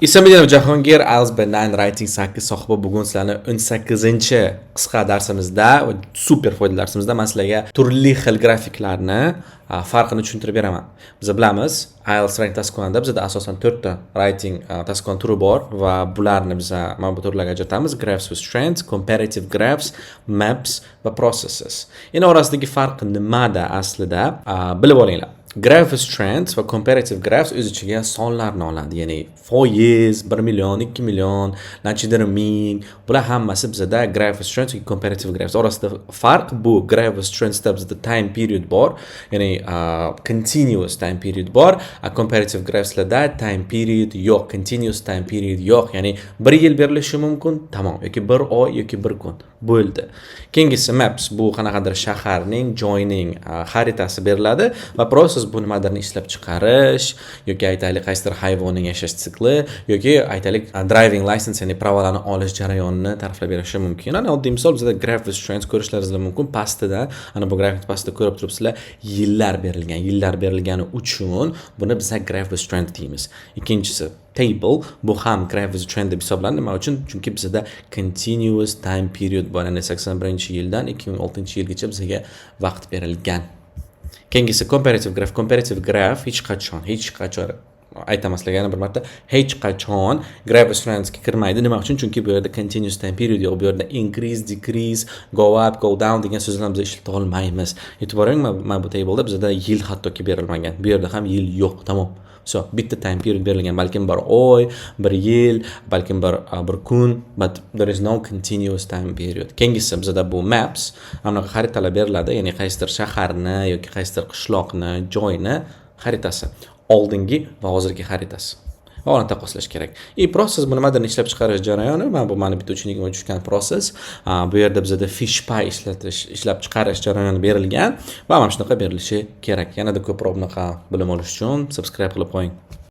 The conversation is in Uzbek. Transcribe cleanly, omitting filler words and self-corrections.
Isamidinov Jahongir IELTS B9 Writing 8 sohibi. Bugun sizlarni 18-chi qisqa darsimizda va super foydali darsimizda men sizlarga turli xil grafiklarni farqini tushuntirib beraman. Biz bilamiz, IELTS Writing tasdiqlanadi. Bizda asosan 4 ta writing tasdiqlan turi bor va bularni biz mana bu turlarga ajratamiz: graphs with strengths, comparative graphs, maps va processes. Endi orasidagi farq nimada aslida bilib olinglar. Graph with strengths va comparative graphs o'z ichiga sonlarni oladi. Ya'ni foiz, 1 million, 2 million, nachidar ming. Bular hammasi bizda graph with strengths va comparative graphs. Orasida farq bu graph with strengths da bizda time period bor. Ya'ni continuous time period bor. Comparative graphslarda time period yo'q, continuous time period yo'q. Ya'ni 1 yil berilishi mumkin, tamom, yoki 1 oy yoki 1 kun. Bo'ldi. Keyingisi maps, bu qanaqadir shaharning, joyning xaritasi beriladi va process bu nimalarni ishlab chiqarish yoki aytaylik qaysidir hayvonning yashash sikli yoki aytaylik driving license, ya'ni pravolarni olish jarayonini ta'riflab berishi mumkin. Ana oddiy misol bizda graph with strengths ko'rishlaringiz mumkin. Pastida, ana bu grafik pastida ko'rib turibsizlar, yillar berilgan. Yillar berilgani uchun buni biz graph with strength deymiz. Ikkinchisi table, bu ham graph with strength deb hisoblanadi. Nima uchun? Chunki bizda continuous time period bor. Ya'ni 81-yildan 2006-yilgacha bizga vaqt berilgan. Keyingisi comparative graph. Comparative graph hech qachon aytaman sizlarga yana bir marta, hech qachon graph with strengthsga kirmaydi. Nima uchun? Chunki bu yerda continuous time period yo'q. Bu yerda increase, decrease, go up, go down degan so'zlarni biz ishlata olmaymiz. E'tiboring, mana bu tableda bizda yil hattoki berilmagan. Bu yerda ham yil yo'q, tamom. So, bitta time period berilgan, balkim bir oy, bir yil, balkim bir kun, but there is no continuous time period. Keyingisi bizda bu maps, anaqa xaritalar beriladi, ya'ni qaysidir shaharni yoki qaysidir qishloqni, joyni xaritasi, oldingi va hozirgi xaritasi. Va uni taqqoslash kerak. Process bu nimadan ishlab chiqarish jarayoni, mana bu mani bitta uchinligimga tushgan process. Bu yerda bizda FishPy ishlab chiqarish jarayoni berilgan va mana shunaqa berilishi kerak. Yanada ko'proq bunaqa bilim olish uchun subscribe qilib qo'ying.